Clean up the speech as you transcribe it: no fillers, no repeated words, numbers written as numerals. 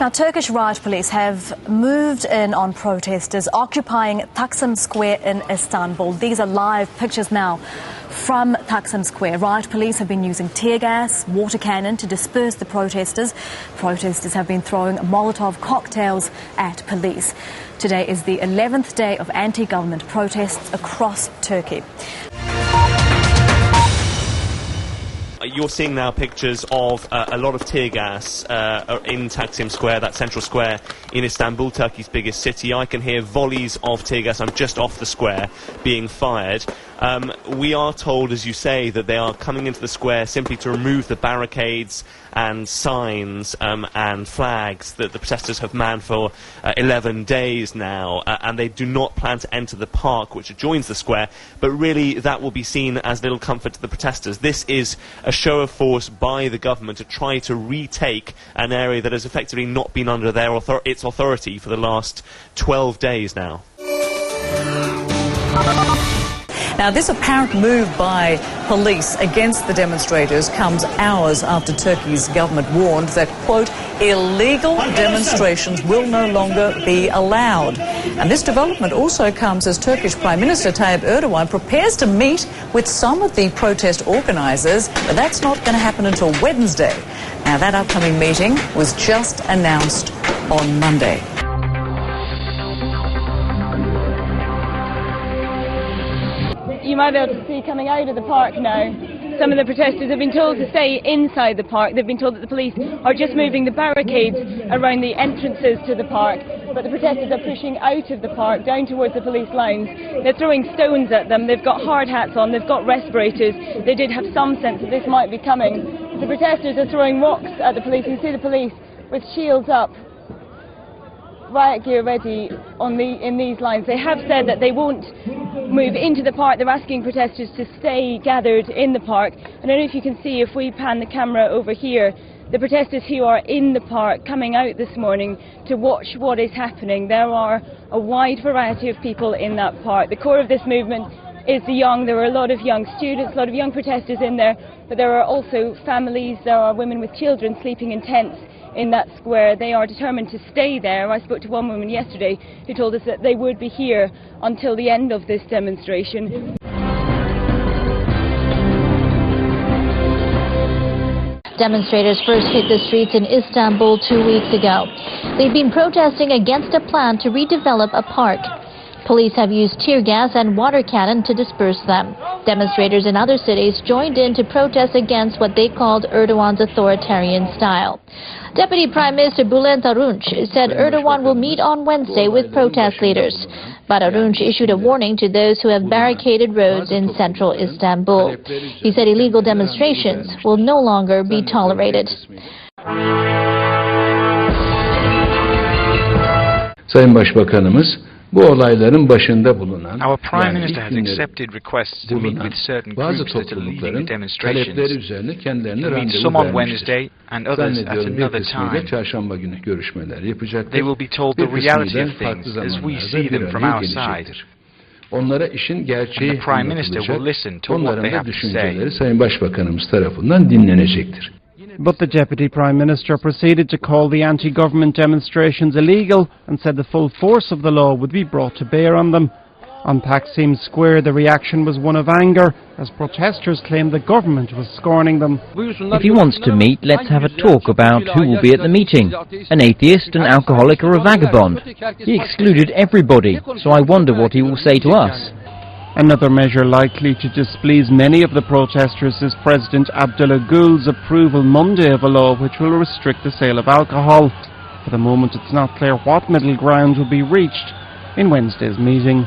Now, Turkish riot police have moved in on protesters occupying Taksim Square in Istanbul. These are live pictures now from Taksim Square. Riot police have been using tear gas, water cannon to disperse the protesters. Protesters have been throwing Molotov cocktails at police. Today is the 11th day of anti-government protests across Turkey. You're seeing now pictures of a lot of tear gas in Taksim Square, that central square in Istanbul, Turkey's biggest city. I can hear volleys of tear gas. I'm just off the square being fired. We are told, as you say, that they are coming into the square simply to remove the barricades and signs and flags that the protesters have manned for 11 days now, and they do not plan to enter the park which adjoins the square, but really that will be seen as little comfort to the protesters. This is a show of force by the government to try to retake an area that has effectively not been under its authority for the last 12 days now. Now, this apparent move by police against the demonstrators comes hours after Turkey's government warned that, quote, illegal demonstrations will no longer be allowed. And this development also comes as Turkish Prime Minister Tayyip Erdogan prepares to meet with some of the protest organisers, but that's not going to happen until Wednesday. Now, that upcoming meeting was just announced on Monday. You might be able to see coming out of the park now. Some of the protesters have been told to stay inside the park. They've been told that the police are just moving the barricades around the entrances to the park. But the protesters are pushing out of the park, down towards the police lines. They're throwing stones at them. They've got hard hats on. They've got respirators. They did have some sense that this might be coming. The protesters are throwing rocks at the police. You can see the police with shields up, riot gear ready in these lines. They have said that they won't move into the park. They're asking protesters to stay gathered in the park. I don't know if you can see, if we pan the camera over here, the protesters who are in the park coming out this morning to watch what is happening. There are a wide variety of people in that park. The core of this movement is the young. There are a lot of young students, a lot of young protesters in there, but there are also families. There are women with children sleeping in tents in that square. They are determined to stay there. I spoke to one woman yesterday who told us that they would be here until the end of this demonstration. Demonstrators first hit the streets in Istanbul 2 weeks ago. They've been protesting against a plan to redevelop a park. Police have used tear gas and water cannon to disperse them. Demonstrators in other cities joined in to protest against what they called Erdogan's authoritarian style. Deputy Prime Minister Bülent Arunç said Erdogan will meet on Wednesday with protest leaders. But Arunç issued a warning to those who have barricaded roads in central Istanbul. He said illegal demonstrations will no longer be tolerated. Sayın Başbakanımız bu olayların başında bulunan, Our Prime Minister has accepted requests to meet with certain groups that are leading demonstrations. He'll meet some on Wednesday and others at another time. Çarşamba günü görüşmeler yapacaklar. They will be told the reality of things as we see them from our side. Onlara işin gerçeği And the Prime Minister will listen to what they have to say. Sayın Başbakanımız tarafından dinlenecektir. But the Deputy Prime Minister proceeded to call the anti-government demonstrations illegal and said the full force of the law would be brought to bear on them. On Taksim Square, the reaction was one of anger, as protesters claimed the government was scorning them. If he wants to meet, let's have a talk about who will be at the meeting. An atheist, an alcoholic or a vagabond. He excluded everybody, so I wonder what he will say to us. Another measure likely to displease many of the protesters is President Abdullah Gül's approval Monday of a law which will restrict the sale of alcohol. For the moment, it's not clear what middle ground will be reached in Wednesday's meeting.